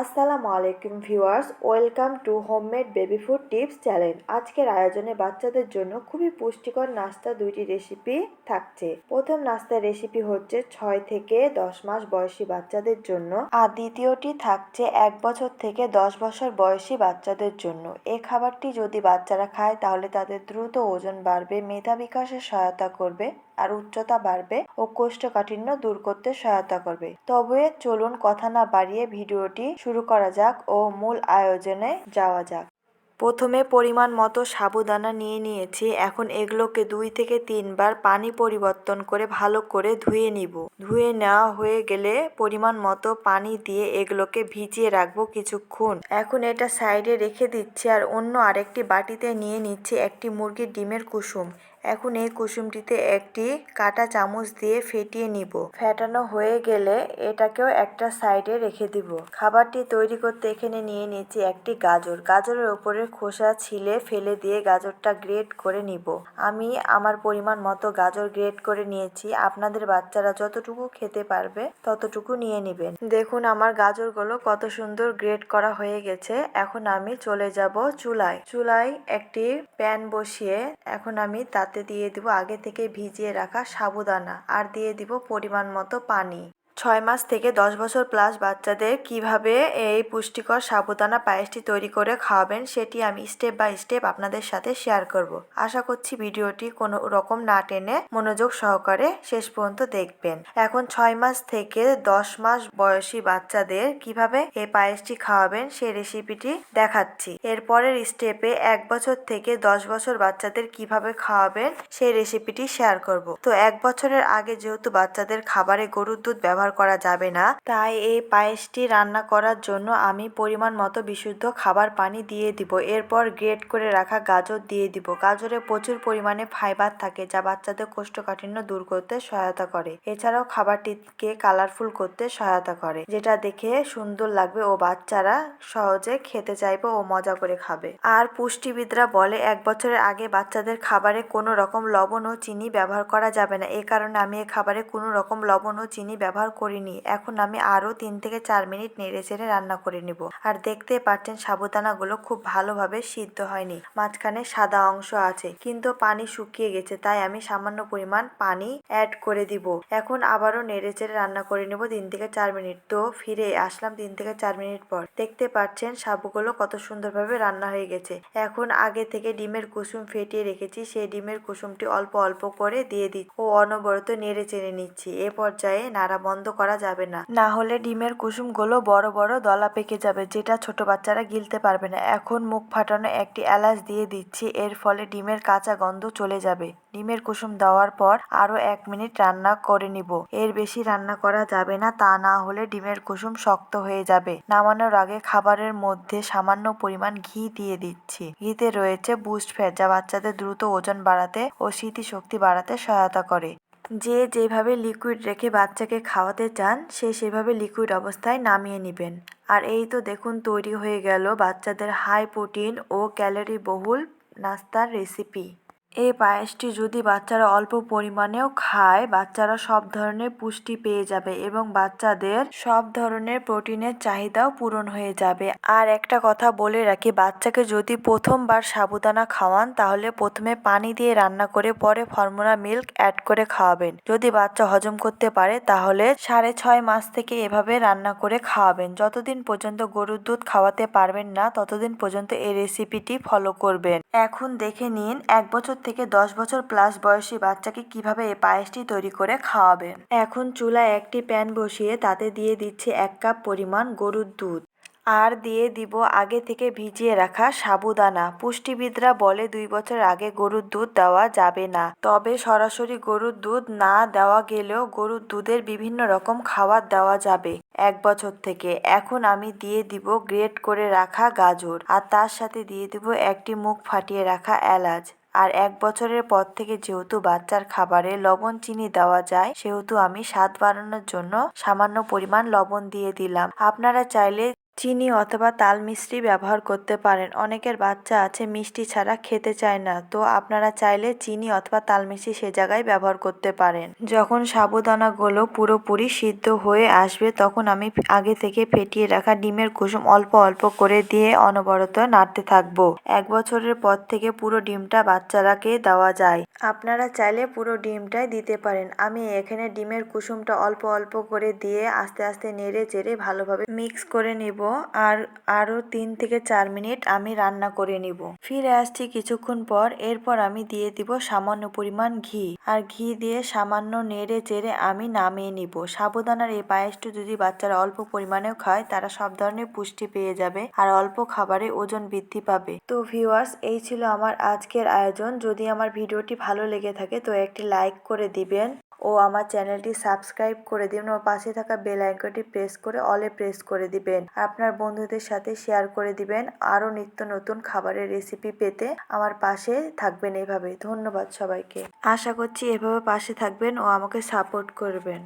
আসসালামু আলাইকুম viewers, welcome to homemade baby food tips channel. আজকের আয়োজনে বাচ্চাদের জন্য খুবই পুষ্টিকর নাস্তা দুইটি রেসিপি থাকছে। প্রথম নাস্তার রেসিপি হচ্ছে 6 থেকে 10 মাস বয়সী বাচ্চাদের জন্য, আর দ্বিতীয়টি থাকছে 1 বছর থেকে 10 বছর বয়সী বাচ্চাদের জন্য। এই খাবারটি যদি বাচ্চারা খায় তাহলে তাদের দ্রুত ওজন বাড়বে, মেধা বিকাশে সহায়তা করবে, আর উচ্চতা বাড়বে ও কোষ্ঠকাঠিন্য দূর করতে সহায়তা করবে। তবে চলুন কথা না বাড়িয়ে ভিডিওটি শুরু করা যাক ও মূল আয়োজনে যাওয়া যাক। প্রথমে পরিমাণ মতো সাবুদানা নিয়ে নিয়েছি। এখন এগুলোকে 2 থেকে 3 বার পানি পরিবর্তন করে ভালো করে ধুয়ে নিব। ধুয়ে নেওয়া হয়ে গেলে পরিমাণ মতো পানি দিয়ে এগুলোকে ভিজিয়ে রাখবো কিছুক্ষণ। এখন এটা সাইডে রেখে দিচ্ছি, আর অন্য আরেকটি বাটিতে নিয়ে নিচ্ছি একটি মুরগির ডিমের কুসুম। এখন এই কুসুমটিতে একটি কাঁটা চামচ দিয়ে ফেটিয়ে নিব। ফেটানো হয়ে গেলে এটাকেও একটা সাইডে রেখে দিব। খাবারটি তৈরি করতে এখানে নিয়ে নিচ্ছি একটি গাজর। গাজরের উপরের খোসা ছিলে ফেলে দিয়ে গাজরটা গ্রেট করে নিব। আমি আমার পরিমাণ মতো গাজর গ্রেট করে নিয়েছি। আপনাদের বাচ্চারা যতটুকু খেতে পারবে ততটুকু নিয়ে নেবেন। দেখুন আমার গাজরগুলো কত সুন্দর গ্রেট করা হয়ে গেছে। এখন আমি চলে যাব চুলায় একটি প্যান বসিয়ে এখন আমি তাতে দিয়ে দিব আগে থেকে ভিজিয়ে রাখা সাবুদানা, আর দিয়ে দিব পরিমাণ মতো পানি। 6 মাস থেকে 10 বছর প্লাস বাচ্চাদের কিভাবে এই পুষ্টিকর সাবুদানা পায়েসটি তৈরি করে খাওয়াবেন সেটি আমি স্টেপ বাই স্টেপ আপনাদের সাথে শেয়ার করব। আশা করছি ভিডিওটি কোনো রকম না টেনে মনোযোগ সহকারে শেষ পর্যন্ত দেখবেন। এখন 6 মাস থেকে 10 মাস বয়সী বাচ্চাদের কিভাবে এই পায়েসটি খাওয়াবেন সেই রেসিপিটি দেখাচ্ছি। এরপরের স্টেপে 1 বছর থেকে 10 বছর বাচ্চাদের কিভাবে খাওয়াবেন সেই রেসিপিটি শেয়ার করব। তো 1 বছরের আগে যেহেতু বাচ্চাদের খাবারে গরুর দুধ ব্যবহার করা যাবে না, তাই এই পায়েসটি রান্না করার জন্য আমি পরিমাণ মতো বিশুদ্ধ খাবার পানি দিয়ে দিব। এরপর গ্রেট করে রাখা গাজর দিয়ে দিব। গাজরে প্রচুর পরিমাণে ফাইবার থাকে যা বাচ্চাদের কোষ্ঠকাঠিন্য দূর করতে সহায়তা করে। এছাড়াও খাবারটিকে কালারফুল করতে সহায়তা করে, যেটা দেখে সুন্দর লাগবে ও বাচ্চারা সহজে খেতে চাইবে ও মজা করে খাবে। আর পুষ্টিবিদরা বলে 1 বছরের আগে বাচ্চাদের খাবারে কোনো রকম লবণ ও চিনি ব্যবহার করা যাবে না। এই কারণে আমি এই খাবারে কোনো রকম লবণ ও চিনি ব্যবহার করিনি। এখন আমি আরো 3 থেকে 4 মিনিট নেড়ে চেড়ে রান্না করে নিব। আর দেখতে পাচ্ছেন সাবুদানাগুলো খুব ভালোভাবে সিদ্ধ হয়নি, মাঝখানে সাদা অংশ আছে, কিন্তু পানি শুকিয়ে গেছে, তাই আমি সামান্য পরিমাণ পানি অ্যাড করে দিব। এখন আবারও নেড়ে চেড়ে রান্না করে নিব 3 থেকে 4 মিনিট। তো ফিরে আসলাম 3 থেকে 4 মিনিট পর। দেখতে পাচ্ছেন সাবুগুলো কত সুন্দরভাবে রান্না হয়ে গেছে। এখন আগে থেকে ডিমের কুসুম ফেটিয়ে রেখেছি, সেই ডিমের কুসুমটি অল্প অল্প করে দিয়ে দিচ্ছি ও অনবরত নেড়ে চেড়ে নিচ্ছি। এ পর্যায়ে নাড়া বন্ধ করা যাবে না, না হলে ডিমের কুসুমগুলো বড় বড় দলা পেকে যাবে, যেটা ছোট বাচ্চারা গিলতে পারবে না। এখন মুখ ফাটানো একটি এলাচ দিয়ে দিচ্ছি, এর ফলে ডিমের কাঁচা গন্ধ চলে যাবে। ডিমের কুসুম দেওয়ার পর আরো 1 মিনিট রান্না করে নিব। এর বেশি রান্না করা যাবে না, তা না হলে ডিমের কুসুম শক্ত হয়ে যাবে। নামানোর আগে খাবারের মধ্যে সামান্য পরিমাণ ঘি দিয়ে দিচ্ছি। ঘিতে রয়েছে বুস্ট ফ্যাট, যা বাচ্চাদের দ্রুত ওজন বাড়াতে ও স্মৃতিশক্তি বাড়াতে সহায়তা করে। যে যেভাবে লিকুইড রেখে বাচ্চাকে খাওয়াতে চান সে সেভাবে লিকুইড অবস্থায় নামিয়ে নেবেন। আর এই তো দেখুন তৈরি হয়ে গেল বাচ্চাদের হাই প্রোটিন ও ক্যালোরি বহুল নাস্তার রেসিপি। এই পায়েসটি যদি বাচ্চারা অল্প পরিমাণেও খায়, বাচ্চারা সব ধরনের পুষ্টি পেয়ে যাবে এবং বাচ্চাদের সব ধরনের প্রোটিনের চাহিদাও পূরণ হয়ে যাবে। আর একটা কথা বলে রাখি, বাচ্চাকে যদি প্রথমবার সাবুদানা খাওয়ান তাহলে প্রথমে পানি দিয়ে রান্না করে পরে ফর্মুলা মিল্ক অ্যাড করে খাওয়াবেন। যদি বাচ্চা হজম করতে পারে তাহলে 6.5 মাস থেকে এভাবে রান্না করে খাওয়াবেন। যতদিন পর্যন্ত গরুর দুধ খাওয়াতে পারবেন না ততদিন পর্যন্ত এই রেসিপিটি ফলো করবেন। এখন দেখে নিন 1 বছর থেকে 10 বছর প্লাস বয়সী বাচ্চাকে কিভাবে এই পায়েসটি তৈরি করে খাওয়াবেন। এখন চুলায় একটি প্যান বসিয়ে তাতে দিয়ে দিচ্ছি 1 কাপ পরিমাণ গরুর দুধ, আর দিয়ে দিব আগে থেকে ভিজিয়ে রাখা সাবুদানা। পুষ্টিবিদরা বলে 2 বছর আগে গরুর দুধ দেওয়া যাবে না, তবে সরাসরি গরুর দুধ না দেওয়া গেলেও গরুর দুধের বিভিন্ন রকম খাবার দেওয়া যাবে 1 বছর থেকে। এখন আমি দিয়ে দিব গ্রেট করে রাখা গাজর, আর তার সাথে দিয়ে দিব একটি মুখ ফাটিয়ে রাখা এলাচ। আর 1 বছরের পর থেকে যেহেতু বাচ্চার খাবারে লবণ চিনি দেওয়া যায়, সেহেতু আমি স্বাদ বাড়ানোর জন্য সামান্য পরিমাণ লবণ দিয়ে দিলাম। আপনারা চাইলে চিনি অথবা তাল মিশ্রি ব্যবহার করতে পারেন। অনেকের বাচ্চা আছে মিষ্টি ছাড়া খেতে চায় না, তো আপনারা চাইলে চিনি অথবা তাল মিশ্রি সে জায়গায় ব্যবহার করতে পারেন। যখন সাবুদানাগুলো পুরোপুরি সিদ্ধ হয়ে আসবে তখন আমি আগে থেকে ফেটিয়ে রাখা ডিমের কুসুম অল্প অল্প করে দিয়ে অনবরত নাড়তে থাকবো। 1 বছরের পর থেকে পুরো ডিমটা বাচ্চারাকে দেওয়া যায়। আপনারা চাইলে পুরো ডিমটাই দিতে পারেন। আমি এখানে ডিমের কুসুমটা অল্প অল্প করে দিয়ে আস্তে আস্তে নেড়ে চেড়ে ভালোভাবে মিক্স করে নিব। আর আরো 3 থেকে 4 মিনিট আমি রান্না করে নিব। ফিরে আসছি কিছুক্ষণ পর। এরপর আমি দিয়ে দিব সামান্য পরিমাণ ঘি। আর ঘি দিয়ে সামান্য নেড়ে চেড়ে আমি নামিয়ে নিব। সাবুদানার এই পায়েসটা যদি বাচ্চারা অল্প পরিমাণেও খায় তারা সব ধরনের পুষ্টি পেয়ে যাবে আর অল্প খাবারে ওজন বৃদ্ধি পাবে। তো ভিউয়ার্স, এই ছিল আমার আজকের আয়োজন। যদি আমার ভিডিওটি ভালো লেগে থাকে তো একটি লাইক করে দিবেন ও আমার চ্যানেলটি সাবস্ক্রাইব করে দিবেন ও পাশে থাকা বেল আইকনটি প্রেস করে অলে প্রেস করে দিবেন। আপনার বন্ধুদের সাথে শেয়ার করে দিবেন। আরো নিত্য নতুন খাবারের রেসিপি পেতে আমার পাশে থাকবেন এভাবে। ধন্যবাদ সবাইকে। আশা করছি এভাবে পাশে থাকবেন ও আমাকে সাপোর্ট করবেন।